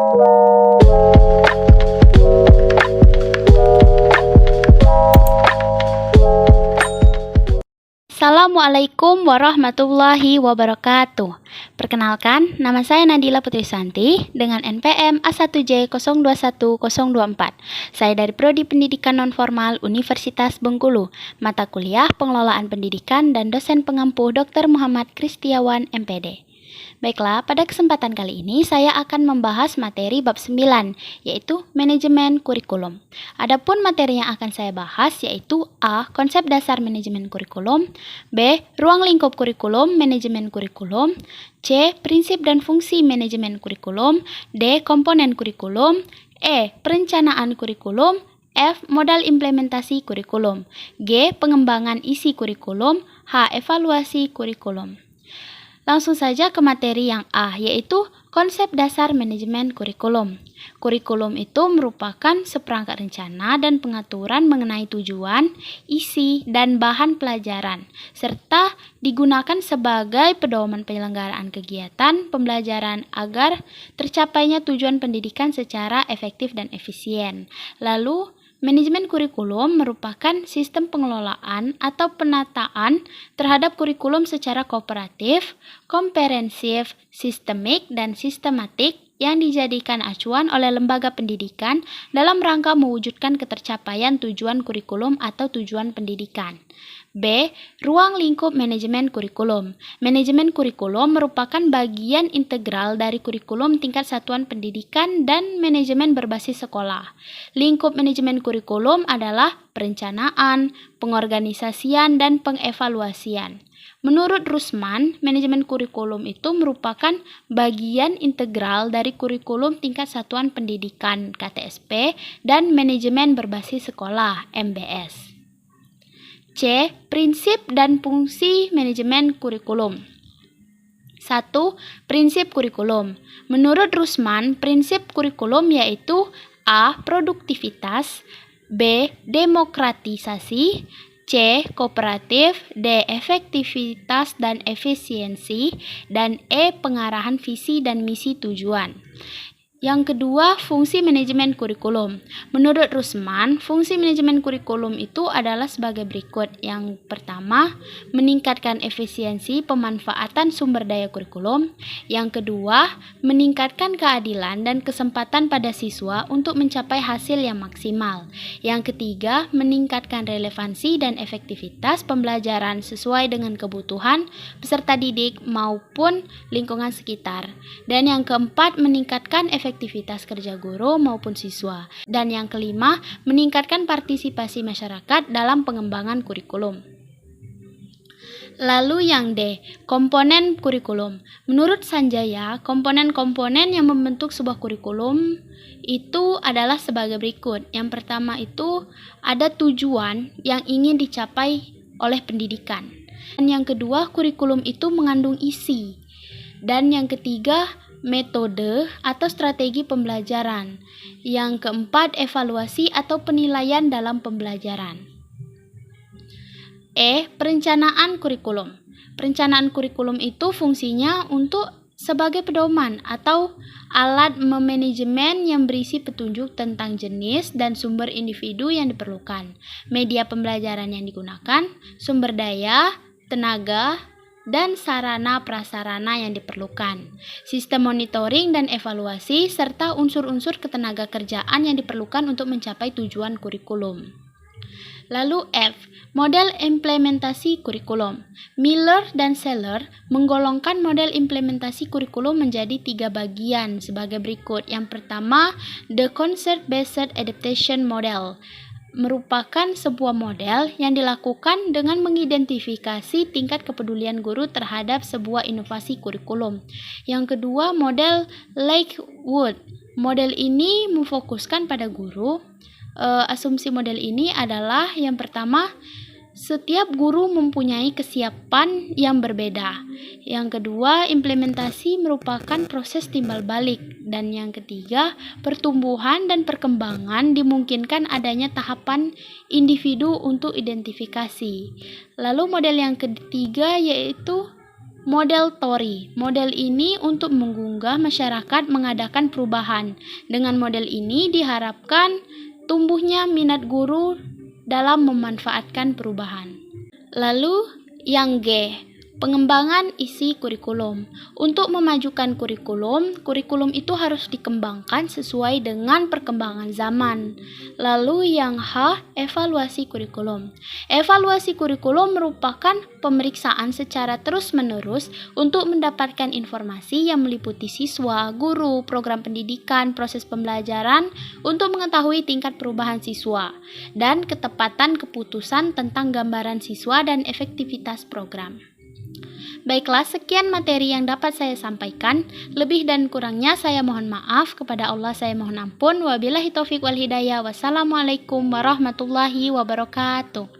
Assalamualaikum warahmatullahi wabarakatuh. Perkenalkan, nama saya Nadila Putri Santi dengan NPM A1J021024. Saya dari Prodi Pendidikan Nonformal Universitas Bengkulu, mata kuliah Pengelolaan Pendidikan dan dosen pengampu Dr. Muhammad Kristiawan MPD. Baiklah, pada kesempatan kali ini saya akan membahas materi bab 9, yaitu manajemen kurikulum. Adapun materi yang akan saya bahas yaitu A. Konsep dasar manajemen kurikulum, B. Ruang lingkup kurikulum, manajemen kurikulum, C. Prinsip dan fungsi manajemen kurikulum, D. Komponen kurikulum, E. Perencanaan kurikulum, F. Modal implementasi kurikulum, G. Pengembangan isi kurikulum, H. Evaluasi kurikulum. Langsung saja ke materi yang A, yaitu konsep dasar manajemen kurikulum. Kurikulum itu merupakan seperangkat rencana dan pengaturan mengenai tujuan, isi, dan bahan pelajaran, serta digunakan sebagai pedoman penyelenggaraan kegiatan pembelajaran agar tercapainya tujuan pendidikan secara efektif dan efisien. Lalu, manajemen kurikulum merupakan sistem pengelolaan atau penataan terhadap kurikulum secara kooperatif, komprehensif, sistemik, dan sistematik yang dijadikan acuan oleh lembaga pendidikan dalam rangka mewujudkan ketercapaian tujuan kurikulum atau tujuan pendidikan. B. Ruang lingkup manajemen kurikulum. Manajemen kurikulum merupakan bagian integral dari kurikulum tingkat satuan pendidikan dan manajemen berbasis sekolah. Lingkup manajemen kurikulum adalah perencanaan, pengorganisasian, dan pengevaluasian. Menurut Rusman, manajemen kurikulum itu merupakan bagian integral dari kurikulum tingkat satuan pendidikan KTSP dan manajemen berbasis sekolah MBS. C. Prinsip dan fungsi manajemen kurikulum. 1. Prinsip kurikulum. Menurut Rusman, prinsip kurikulum yaitu A. Produktivitas, B. Demokratisasi, C. Kooperatif, D. Efektivitas dan efisiensi, dan E. Pengarahan visi dan misi tujuan. Yang kedua, fungsi manajemen kurikulum. Menurut Rusman, fungsi manajemen kurikulum itu adalah sebagai berikut. Yang pertama, meningkatkan efisiensi pemanfaatan sumber daya kurikulum. Yang kedua, meningkatkan keadilan dan kesempatan pada siswa untuk mencapai hasil yang maksimal. Yang ketiga, meningkatkan relevansi dan efektivitas pembelajaran sesuai dengan kebutuhan peserta didik maupun lingkungan sekitar. Dan yang keempat, meningkatkan efektivitas kerja guru maupun siswa. Dan yang kelima, meningkatkan partisipasi masyarakat dalam pengembangan kurikulum. Lalu yang D, komponen kurikulum. Menurut Sanjaya, komponen-komponen yang membentuk sebuah kurikulum itu adalah sebagai berikut. Yang pertama itu ada tujuan yang ingin dicapai oleh pendidikan. Dan yang kedua, kurikulum itu mengandung isi. Dan yang ketiga, metode atau strategi pembelajaran. Yang keempat, evaluasi atau penilaian dalam pembelajaran. E. Perencanaan kurikulum. Perencanaan kurikulum itu fungsinya untuk sebagai pedoman atau alat memanajemen yang berisi petunjuk tentang jenis dan sumber individu yang diperlukan, media pembelajaran yang digunakan, sumber daya, tenaga, dan sarana-prasarana yang diperlukan, sistem monitoring dan evaluasi, serta unsur-unsur ketenaga kerjaan yang diperlukan untuk mencapai tujuan kurikulum. Lalu F. Model implementasi kurikulum. Miller dan Seller menggolongkan model implementasi kurikulum menjadi 3 bagian sebagai berikut. Yang pertama, the concept-based adaptation model. Merupakan sebuah model yang dilakukan dengan mengidentifikasi tingkat kepedulian guru terhadap sebuah inovasi kurikulum. Yang kedua, model Lakewood. Model ini memfokuskan pada guru. Asumsi model ini adalah yang pertama, setiap guru mempunyai kesiapan yang berbeda. Yang kedua, implementasi merupakan proses timbal balik. Dan yang ketiga, pertumbuhan dan perkembangan dimungkinkan adanya tahapan individu untuk identifikasi. Lalu model yang ketiga yaitu Model Tori. Model ini untuk menggugah masyarakat mengadakan perubahan. Dengan model ini diharapkan tumbuhnya minat guru dalam memanfaatkan perubahan. Lalu yang G, pengembangan isi kurikulum. Untuk memajukan kurikulum itu harus dikembangkan sesuai dengan perkembangan zaman. Lalu yang H, evaluasi kurikulum. Evaluasi kurikulum merupakan pemeriksaan secara terus-menerus untuk mendapatkan informasi yang meliputi siswa, guru, program pendidikan, proses pembelajaran untuk mengetahui tingkat perubahan siswa dan ketepatan keputusan tentang gambaran siswa dan efektivitas program. Baiklah, sekian materi yang dapat saya sampaikan. Lebih dan kurangnya saya mohon maaf. Kepada Allah saya mohon ampun. Wabillahi taufiq wal hidayah. Wassalamualaikum warahmatullahi wabarakatuh.